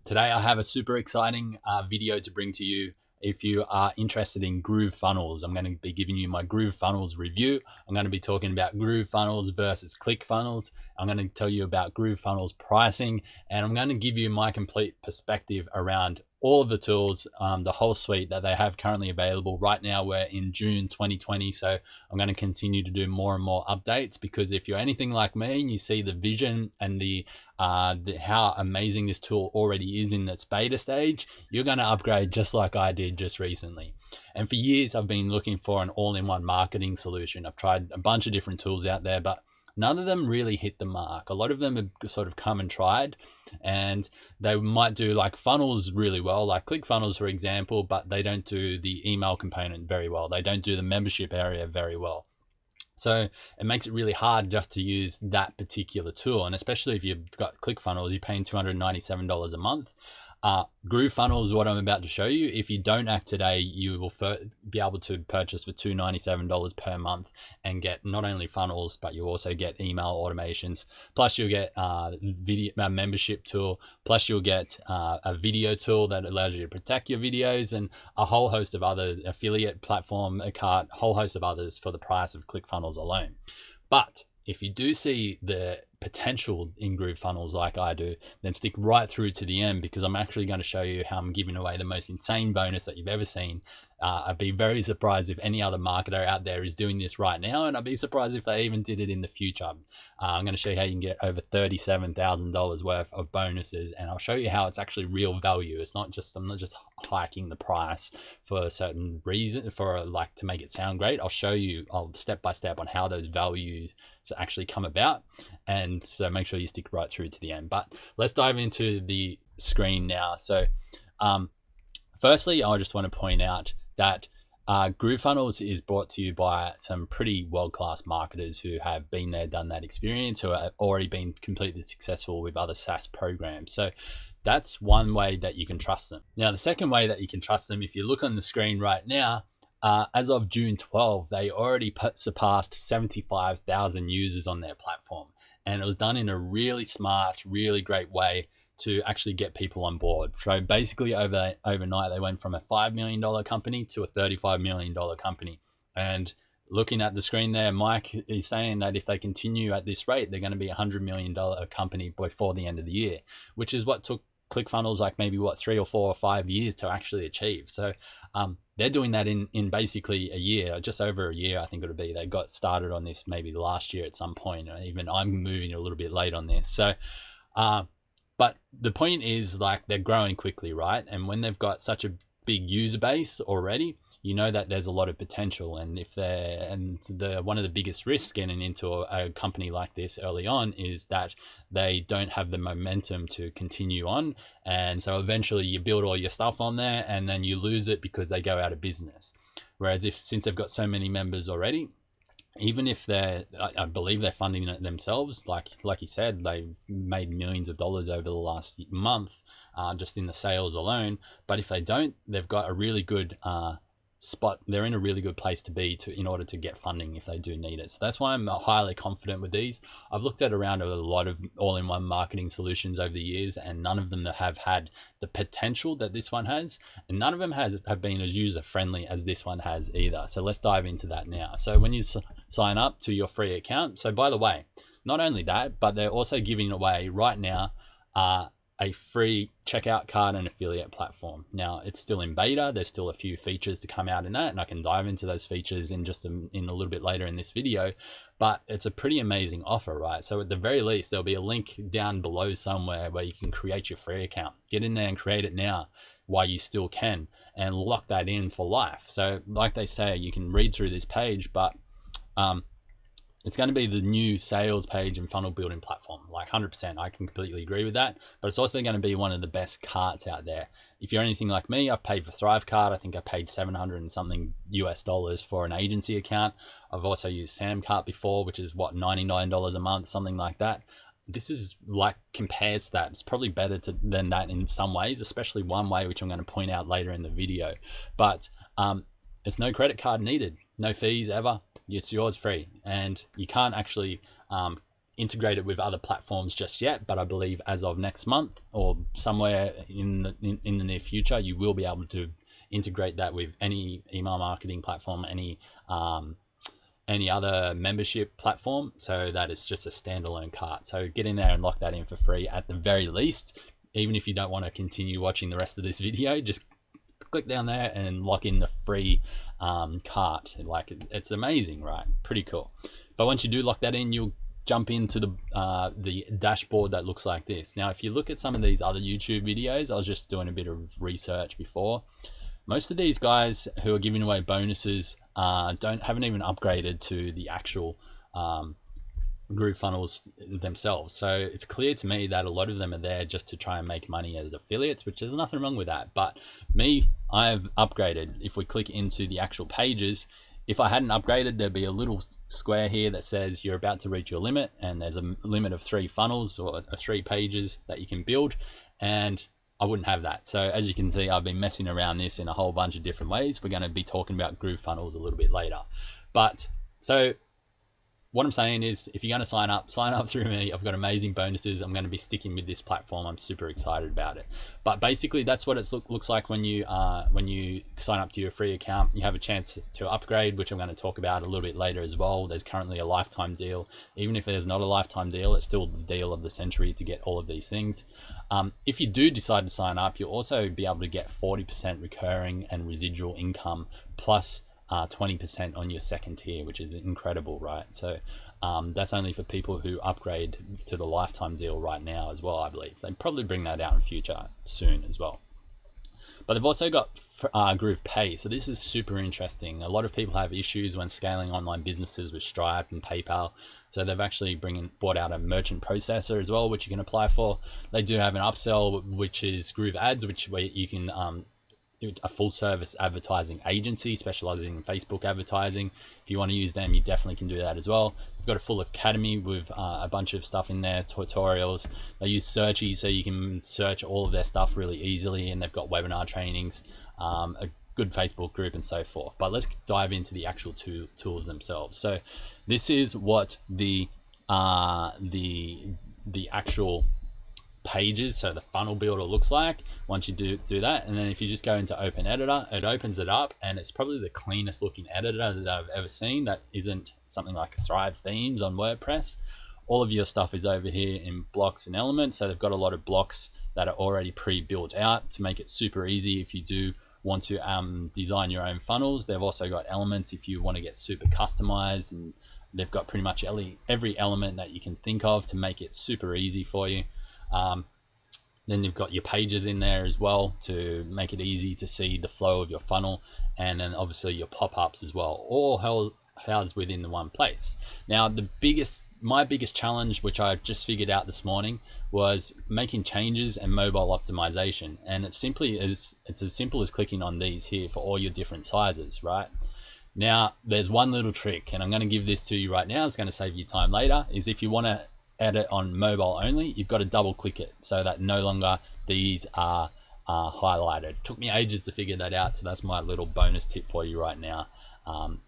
Today I have a super exciting video to bring to you. If you are interested in Groovefunnels, I'm going to be giving you my Groovefunnels review. I'm going to be talking about Groovefunnels versus ClickFunnels. I'm going to tell you about Groovefunnels pricing, and I'm going to give you my complete perspective around all of the tools, the whole suite that they have currently available. Right now we're in June 2020, so I'm going to continue to do more and more updates, because if you're anything like me and you see the vision and the how amazing this tool already is in its beta stage, you're going to upgrade just like I did just recently. And for years I've been looking for an all-in-one marketing solution. I've tried a bunch of different tools out there, but none of them really hit the mark. A lot of them have sort of come and tried, and they might do like funnels really well, like ClickFunnels, for example, but they don't do the email component very well. They don't do the membership area very well. So it makes it really hard just to use that particular tool. And especially if you've got ClickFunnels, you're paying $297 a month. Groovefunnels, what I'm about to show you, if you don't act today, you will be able to purchase for $297 per month and get not only funnels, but you also get email automations. Plus you'll get video membership tool. Plus you'll get a video tool that allows you to protect your videos, and a whole host of other affiliate platform, a whole host of others for the price of ClickFunnels alone. But if you do see the potential in Groovefunnels like I do, then stick right through to the end, because I'm actually going to show you how I'm giving away the most insane bonus that you've ever seen. I'd be very surprised if any other marketer out there is doing this right now, and I'd be surprised if they even did it in the future. I'm going to show you how you can get over $37,000 worth of bonuses, and I'll show you how it's actually real value. It's not just, I'm not just hiking the price for a certain reason, for like to make it sound great. I'll show you step by step on how those values actually come about, and so make sure you stick right through to the end. But let's dive into the screen now. So firstly, I just want to point out that Groovefunnels is brought to you by some pretty world-class marketers who have been there, done that experience, who have already been completely successful with other SaaS programs. So that's one way that you can trust them. Now, the second way that you can trust them, if you look on the screen right now, as of June 12, they already surpassed 75,000 users on their platform. And it was done in a really smart, really great way to actually get people on board. So basically overnight, they went from a $5 million company to a $35 million company. And looking at the screen there, Mike is saying that if they continue at this rate, they're going to be a $100 million company before the end of the year, which is what took ClickFunnels like maybe 3 or 4 or 5 years to actually achieve. So they're doing that in basically a year, just over a year, I think it would be. They got started on this maybe last year at some point. Even I'm moving a little bit late on this. So but the point is, like, they're growing quickly, right? And when they've got such a big user base already, you know that there's a lot of potential. And if one of the biggest risks getting into a company like this early on is that they don't have the momentum to continue on. And so eventually you build all your stuff on there and then you lose it because they go out of business. Whereas since they've got so many members already, even if I believe they're funding it themselves, like you said, they've made millions of dollars over the last month, just in the sales alone. But if they don't, they've got a really good spot. They're in a really good place to be in order to get funding if they do need it. So that's why I'm highly confident with these. I've looked at around a lot of all-in-one marketing solutions over the years, and none of them have had the potential that this one has, and none of them have been as user-friendly as this one has either. So let's dive into that now. So when you sign up to your free account, so by the way, not only that, but they're also giving away right now a free checkout card and affiliate platform. Now, it's still in beta. There's still a few features to come out in that, and I can dive into those features in a little bit later in this video, but it's a pretty amazing offer, right? So at the very least, there'll be a link down below somewhere where you can create your free account. Get in there and create it now while you still can, and lock that in for life. So like they say, you can read through this page, but it's going to be the new sales page and funnel building platform, like 100%. I completely agree with that. But it's also going to be one of the best carts out there. If you're anything like me, I've paid for Thrivecart. I think I paid $700 and something US for an agency account. I've also used Samcart before, which is what, $99 a month, something like that. This is like, compares to that. It's probably better than that in some ways, especially one way, which I'm going to point out later in the video. But it's no credit card needed, no fees ever. It's yours free, and you can't actually integrated with other platforms just yet, but I believe as of next month or somewhere in the near future, you will be able to integrate that with any email marketing platform, any other membership platform, so that it's just a standalone cart. So get in there and lock that in for free at the very least. Even if you don't want to continue watching the rest of this video, just click down there and lock in the free cart. Like, it's amazing, right? Pretty cool. But once you do lock that in, you'll jump into the dashboard that looks like this. Now, if you look at some of these other YouTube videos, I was just doing a bit of research before. Most of these guys who are giving away bonuses haven't even upgraded to the actual Groovefunnels themselves. So it's clear to me that a lot of them are there just to try and make money as affiliates, which there's nothing wrong with that. But me, I've upgraded. If we click into the actual pages, if I hadn't upgraded, there'd be a little square here that says you're about to reach your limit, and there's a limit of 3 funnels or 3 pages that you can build, and I wouldn't have that. So as you can see, I've been messing around this in a whole bunch of different ways. We're going to be talking about Groovefunnels a little bit later. But so what I'm saying is, if you're going to sign up through me. I've got amazing bonuses. I'm going to be sticking with this platform. I'm super excited about it. But basically, that's what it looks like when you sign up to your free account. You have a chance to upgrade, which I'm going to talk about a little bit later as well. There's currently a lifetime deal. Even if there's not a lifetime deal, it's still the deal of the century to get all of these things. If you do decide to sign up, you'll also be able to get 40% recurring and residual income plus 20% on your second tier, which is incredible, right? So that's only for people who upgrade to the lifetime deal right now as well, I believe. They probably bring that out in future soon as well. But they've also got Groove Pay. So this is super interesting. A lot of people have issues when scaling online businesses with Stripe and PayPal. So they've actually brought out a merchant processor as well, which you can apply for. They do have an upsell, which is Groove Ads, where you can a full service advertising agency specializing in Facebook advertising. If you want to use them, you definitely can do that as well. You've got a full academy with a bunch of stuff in there, tutorials. They use Searchy, so you can search all of their stuff really easily, and they've got webinar trainings, a good Facebook group, and so forth. But let's dive into the actual tools themselves. So this is what the actual pages, so the funnel builder, looks like once you do that. And then if you just go into Open Editor, it opens it up, and it's probably the cleanest looking editor that I've ever seen. That isn't something like Thrive Themes on WordPress. All of your stuff is over here in blocks and elements. So they've got a lot of blocks that are already pre-built out to make it super easy if you do want to design your own funnels. They've also got elements if you want to get super customized, and they've got pretty much every element that you can think of to make it super easy for you. Then you've got your pages in there as well to make it easy to see the flow of your funnel, and then obviously your pop-ups as well, all housed within the one place. Now my biggest challenge, which I just figured out this morning, was making changes and mobile optimization. And it's as simple as clicking on these here for all your different sizes, right? Now there's one little trick, and I'm going to give this to you right now. It's going to save you time later. Is if you want to edit on mobile only, you've got to double click it so that no longer these are highlighted. It took me ages to figure that out, so that's my little bonus tip for you right now.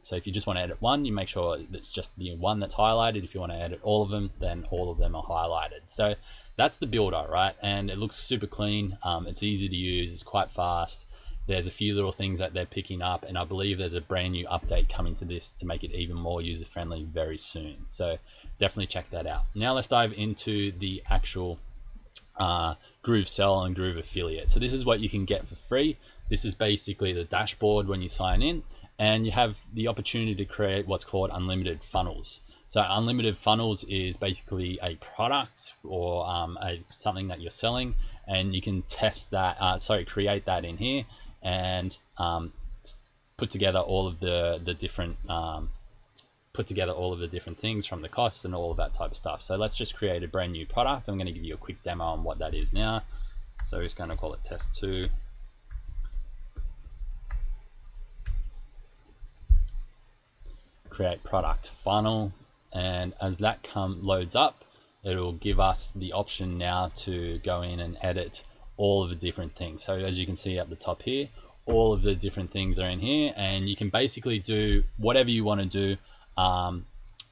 So if you just want to edit one, you make sure it's just the one that's highlighted. If you want to edit all of them, then all of them are highlighted. So that's the builder, right? And it looks super clean. It's easy to use, it's quite fast. There's a few little things that they're picking up, and I believe there's a brand new update coming to this to make it even more user-friendly very soon. So definitely check that out. Now let's dive into the actual GrooveSell and Groove Affiliate. So this is what you can get for free. This is basically the dashboard when you sign in, and you have the opportunity to create what's called unlimited funnels. So unlimited funnels is basically a product or something that you're selling, and you can test that, create that in here, and put together all of the different things from the costs and all of that type of stuff. So let's just create a brand new product. I'm going to give you a quick demo on what that is now. So we're just going to call it test 2. Create product funnel, and as that loads up, it'll give us the option now to go in and edit all of the different things. So as you can see at the top here, all of the different things are in here, and you can basically do whatever you want to do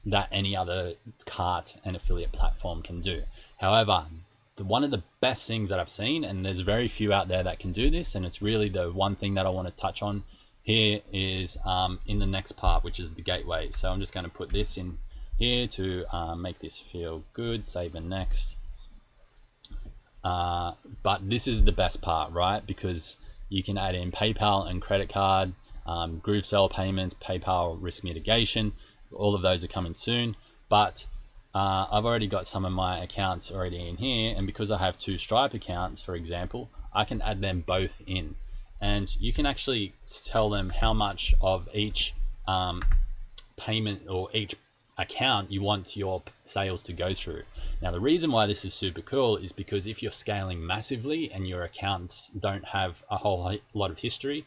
that any other cart and affiliate platform can do. However, one of the best things that I've seen, and there's very few out there that can do this, and it's really the one thing that I want to touch on here, is in the next part, which is the gateway. So I'm just going to put this in here to make this feel good. Save and next. But this is the best part, right? Because you can add in PayPal and credit card, GrooveSell payments, PayPal risk mitigation. All of those are coming soon. But I've already got some of my accounts already in here, and because I have 2 Stripe accounts, for example, I can add them both in, and you can actually tell them how much of each payment or each account you want your sales to go through. Now, the reason why this is super cool is because if you're scaling massively and your accounts don't have a whole lot of history,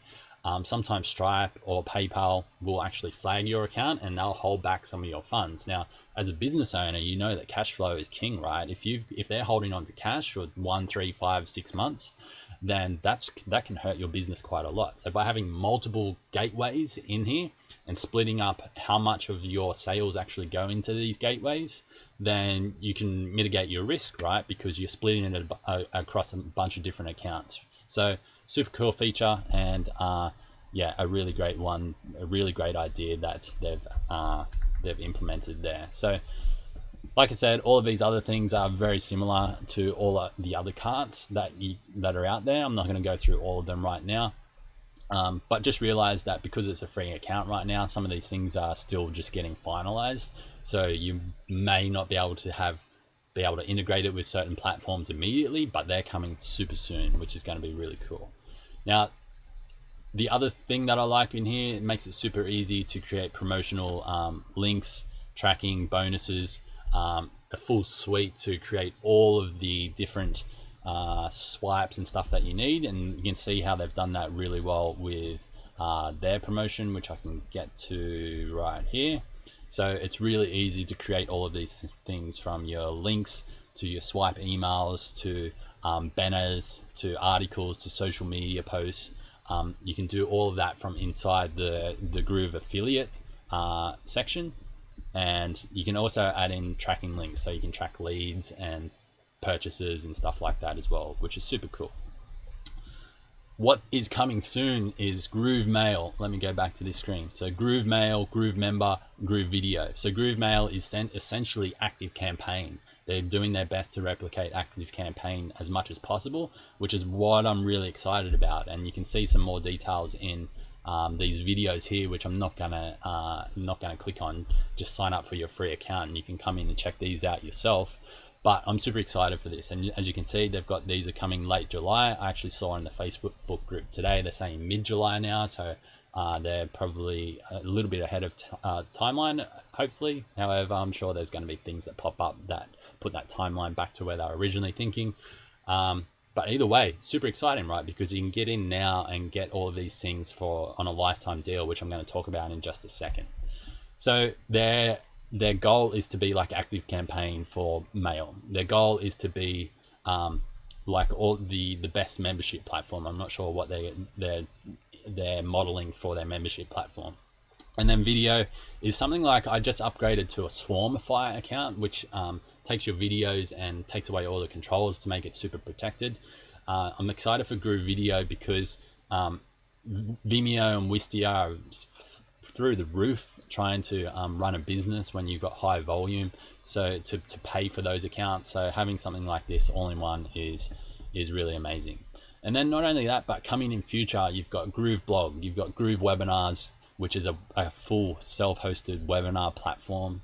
sometimes Stripe or PayPal will actually flag your account and they'll hold back some of your funds. Now, as a business owner, you know that cash flow is king, right? If they're holding on to cash for 1, 3, 5, 6 months, then that can hurt your business quite a lot. So by having multiple gateways in here and splitting up how much of your sales actually go into these gateways, then you can mitigate your risk, right? Because you're splitting it across a bunch of different accounts. So super cool feature, and yeah, a really great one, a really great idea that they've implemented there. So like I said, all of these other things are very similar to all the other carts that are out there. I'm not going to go through all of them right now, but just realize that because it's a free account right now, some of these things are still just getting finalized. So you may not be able to integrate it with certain platforms immediately, but they're coming super soon, which is going to be really cool. Now, the other thing that I like in here, it makes it super easy to create promotional links, tracking, bonuses, a full suite to create all of the different swipes and stuff that you need. And you can see how they've done that really well with their promotion, which I can get to right here. So it's really easy to create all of these things, from your links to your swipe emails to banners to articles to social media posts. You can do all of that from inside the Groove affiliate section. And you can also add in tracking links, so you can track leads and purchases and stuff like that as well, which is super cool. What is coming soon is Groove Mail. Let me go back to this screen. So Groove Mail, Groove Member, Groove Video. So Groove Mail is essentially Active Campaign. They're doing their best to replicate Active Campaign as much as possible, which is what I'm really excited about. And you can see some more details in these videos here, which I'm not gonna click on. Just sign up for your free account and you can come in and check these out yourself. But I'm super excited for this, and as you can see, these are coming late July. I actually saw in the Facebook group today they're saying mid-July now, so they're probably a little bit ahead of timeline, hopefully. However, I'm sure there's going to be things that pop up that put that timeline back to where they were originally thinking. But either way, super exciting, right? Because you can get in now and get all of these things on a lifetime deal, which I'm going to talk about in just a second. So their goal is to be like Active Campaign for mail. Their goal is to be like all the best membership platform. I'm not sure what they're modeling for their membership platform. And then video is something like, I just upgraded to a Swarmify account, which takes your videos and takes away all the controls to make it super protected. I'm excited for Groove Video because Vimeo and Wistia are through the roof trying to run a business when you've got high volume, so to pay for those accounts. So having something like this all in one is really amazing. And then not only that, but coming in future, you've got Groove Blog, you've got Groove Webinars, which is a full self-hosted webinar platform,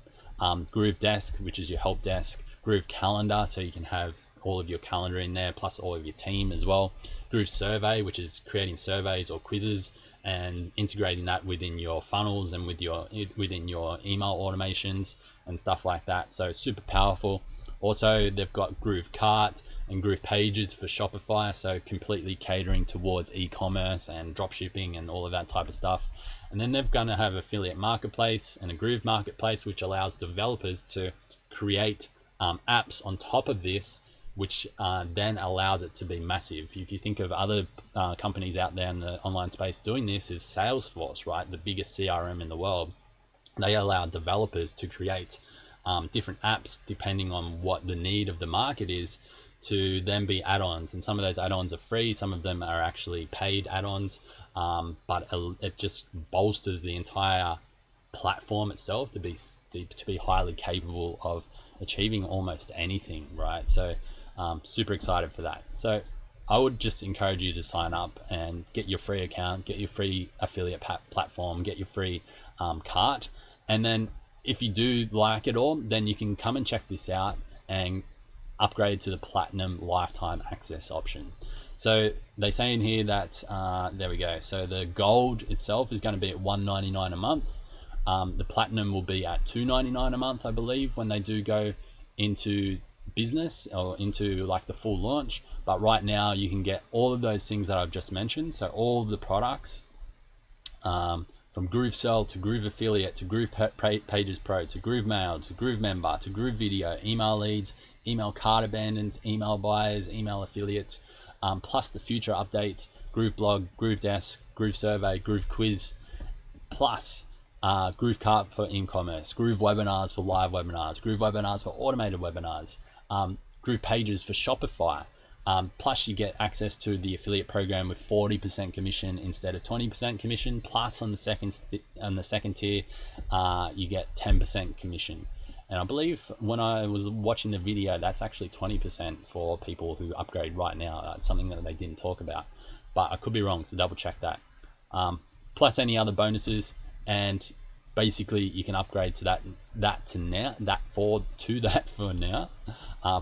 Groove Desk, which is your help desk, Groove Calendar, so you can have all of your calendar in there, plus all of your team as well, Groove Survey, which is creating surveys or quizzes and integrating that within your funnels and within your email automations and stuff like that. So super powerful. Also, they've got Groove Cart and Groove Pages for Shopify, so completely catering towards e-commerce and drop shipping and all of that type of stuff. And then they're going to have Affiliate Marketplace and a Groove Marketplace, which allows developers to create apps on top of this, which then allows it to be massive. If you think of other companies out there in the online space doing this, is Salesforce, right? The biggest CRM in the world. they allow developers to create different apps depending on what the need of the market is, to then be add-ons. And some of those add-ons are free, some of them are actually paid add-ons, but it just bolsters the entire platform itself to be highly capable of achieving almost anything, right? So super excited for that. So I would just encourage you to sign up and get your free account, get your free affiliate platform, get your free cart. And then if you do like it all, then you can come and check this out and upgrade to the platinum lifetime access option. So they say in here that, there we go. So the gold itself is going to be at $199 a month. The platinum will be at $299 a month, I believe, when they do go into business or into like the full launch. But right now you can get all of those things that I've just mentioned. So all of the products, from GrooveSell to Groove Affiliate to Groove Pages Pro to Groove Mail to Groove Member to Groove Video, email leads, email cart abandons, email buyers, email affiliates, plus the future updates, Groove Blog, Groove Desk, Groove Survey, Groove Quiz, plus Groove Cart for e-commerce, Groove Webinars for live webinars, Groove Webinars for automated webinars, Groove Pages for Shopify. Plus you get access to the affiliate program with 40% commission instead of 20% commission. Plus on the second tier, you get 10% commission. And I believe when I was watching the video, that's actually 20% for people who upgrade right now. It's something that they didn't talk about, but I could be wrong, so double check that. Plus any other bonuses, and basically you can upgrade to that for now,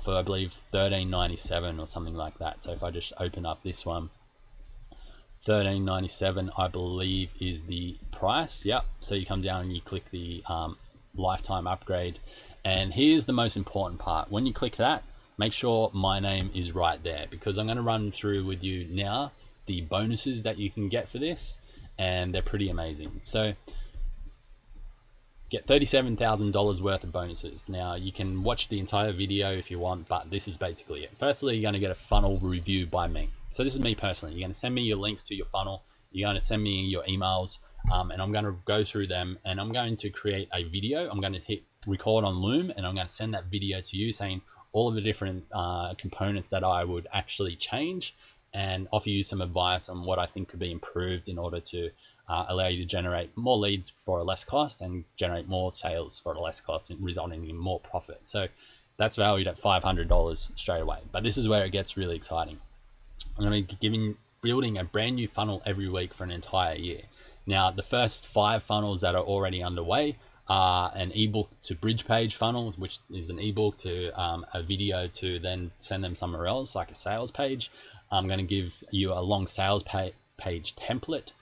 for I believe $13.97 or something like that. So if I just open up this one, $13.97 I believe is the price. Yep. So you come down and you click the lifetime upgrade, and here's the most important part. When you click that, make sure my name is right there, because I'm going to run through with you now the bonuses that you can get for this, and they're pretty amazing. So get $37,000 worth of bonuses. Now you can watch the entire video if you want, but this is basically it. Firstly, you're going to get a funnel review by me. So this is me personally. You're going to send me your links to your funnel. You're going to send me your emails, and I'm going to go through them, and I'm going to create a video. I'm going to hit record on Loom, and I'm going to send that video to you saying all of the different components that I would actually change, and offer you some advice on what I think could be improved in order to allow you to generate more leads for a less cost and generate more sales for a less cost, resulting in more profit. So that's valued at $500 straight away. But this is where it gets really exciting. I'm going to be building a brand new funnel every week for an entire year. Now, the first 5 funnels that are already underway are an ebook to bridge page funnels, which is an ebook to a video to then send them somewhere else, like a sales page. I'm going to give you a long sales page template,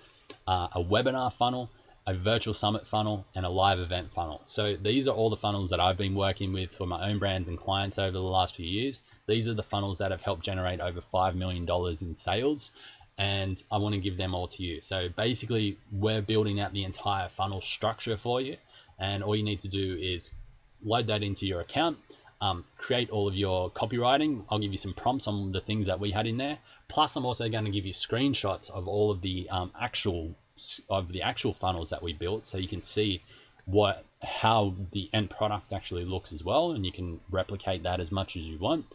a webinar funnel, a virtual summit funnel, and a live event funnel. So these are all the funnels that I've been working with for my own brands and clients over the last few years. These are the funnels that have helped generate over $5 million in sales, and I want to give them all to you. So basically, we're building out the entire funnel structure for you, and all you need to do is load that into your account, create all of your copywriting. I'll give you some prompts on the things that we had in there. Plus, I'm also going to give you screenshots of all of the actual funnels that we built, so you can see how the end product actually looks as well, and you can replicate that as much as you want.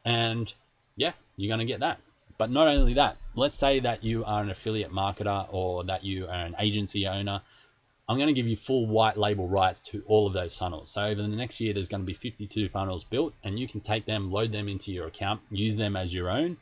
And yeah, you're going to get that. But not only that, let's say that you are an affiliate marketer or that you are an agency owner. I'm going to give you full white label rights to all of those funnels. So over the next year, there's going to be 52 funnels built, and you can take them, load them into your account, use them as your own,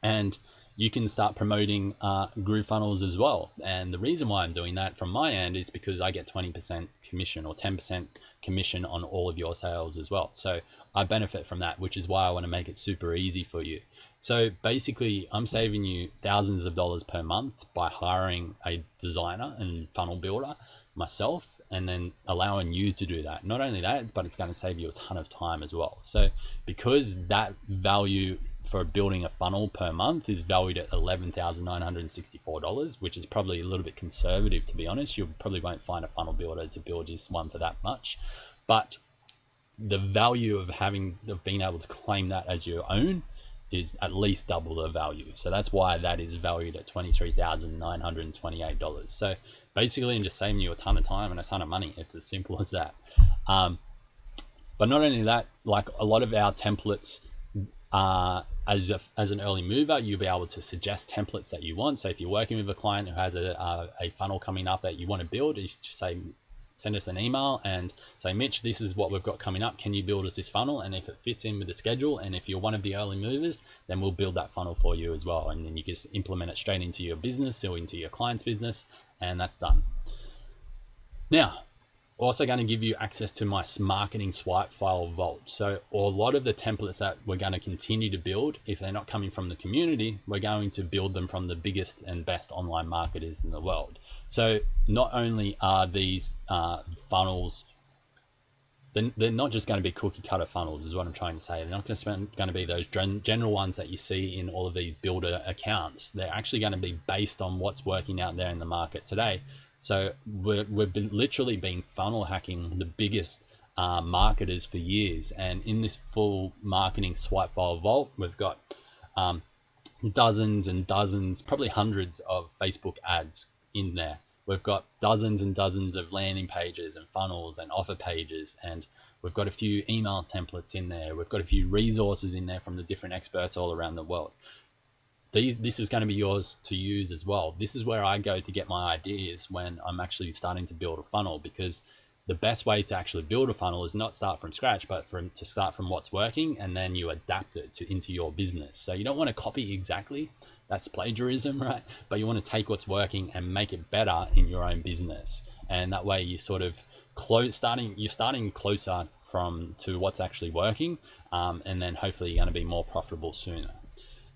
and you can start promoting Groovefunnels as well. And the reason why I'm doing that from my end is because I get 20% commission or 10% commission on all of your sales as well. So I benefit from that, which is why I want to make it super easy for you. So basically, I'm saving you thousands of dollars per month by hiring a designer and funnel builder myself, and then allowing you to do that. Not only that, but it's going to save you a ton of time as well. So because that value for building a funnel per month is valued at $11,964, which is probably a little bit conservative, to be honest. You probably won't find a funnel builder to build just one for that much, but the value of being able to claim that as your own is at least double the value. So that's why that is valued at $23,928. So basically, I'm just saving you a ton of time and a ton of money. It's as simple as that. But not only that, like a lot of our templates, as an early mover, you'll be able to suggest templates that you want. So if you're working with a client who has a funnel coming up that you want to build, you just say, send us an email and say, Mitch, this is what we've got coming up. Can you build us this funnel? And if it fits in with the schedule, and if you're one of the early movers, then we'll build that funnel for you as well. And then you just implement it straight into your business or into your client's business, and that's done. Now, also going to give you access to my marketing swipe file vault. So a lot of the templates that we're going to continue to build, if they're not coming from the community, we're going to build them from the biggest and best online marketers in the world. So not only are these funnels, they're not just going to be cookie cutter funnels, is what I'm trying to say. They're not just going to be those general ones that you see in all of these builder accounts. They're actually going to be based on what's working out there in the market today. So we've been literally been funnel hacking the biggest marketers for years. And in this full marketing swipe file vault, we've got dozens and dozens, probably hundreds of Facebook ads in there. We've got dozens and dozens of landing pages and funnels and offer pages. And we've got a few email templates in there. We've got a few resources in there from the different experts all around the world. This is going to be yours to use as well. This is where I go to get my ideas when I'm actually starting to build a funnel, because the best way to actually build a funnel is not start from scratch, but to start from what's working, and then you adapt it into your business. So you don't want to copy exactly, that's plagiarism, right? But you want to take what's working and make it better in your own business. And that way you sort of you're starting closer to what's actually working. And then hopefully you're going to be more profitable sooner.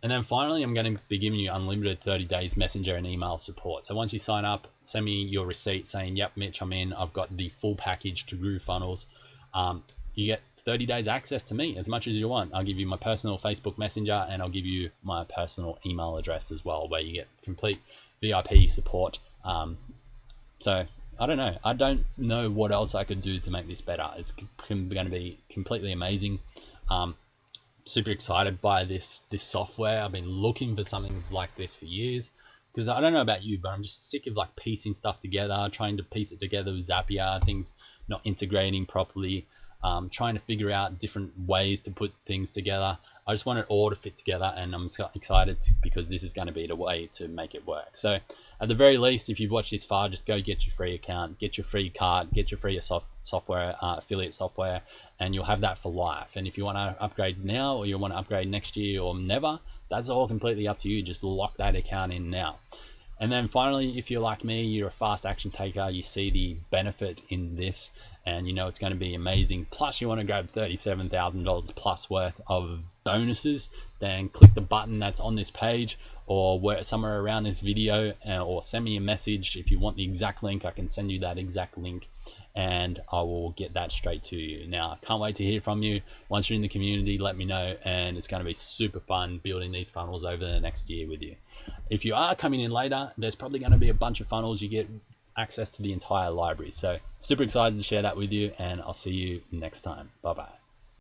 And then finally, I'm going to be giving you unlimited 30 days messenger and email support. So once you sign up, send me your receipt saying, yep, Mitch, I'm in. I've got the full package to Groovefunnels. You get 30 days access to me as much as you want. I'll give you my personal Facebook Messenger, and I'll give you my personal email address as well, where you get complete VIP support. So I don't know. I don't know what else I could do to make this better. It's going to be completely amazing. Super excited by this software. I've been looking for something like this for years, because I don't know about you, but I'm just sick of like piecing stuff together, trying to piece it together with Zapier, things not integrating properly, trying to figure out different ways to put things together. I just want it all to fit together, and I'm so excited because this is going to be the way to make it work. So at the very least, if you've watched this far, just go get your free account, get your free card, get your free software, affiliate software, and you'll have that for life. And if you want to upgrade now, or you want to upgrade next year or never, that's all completely up to you. Just lock that account in now. And then finally, if you're like me, you're a fast action taker, you see the benefit in this, and you know it's going to be amazing, plus you want to grab $37,000 plus worth of bonuses, then click the button that's on this page or somewhere around this video, or send me a message. If you want the exact link, I can send you that exact link, and I will get that straight to you. Now, I can't wait to hear from you. Once you're in the community, let me know, and it's going to be super fun building these funnels over the next year with you. If you are coming in later, there's probably going to be a bunch of funnels. You get access to the entire library. So super excited to share that with you, and I'll see you next time. Bye-bye.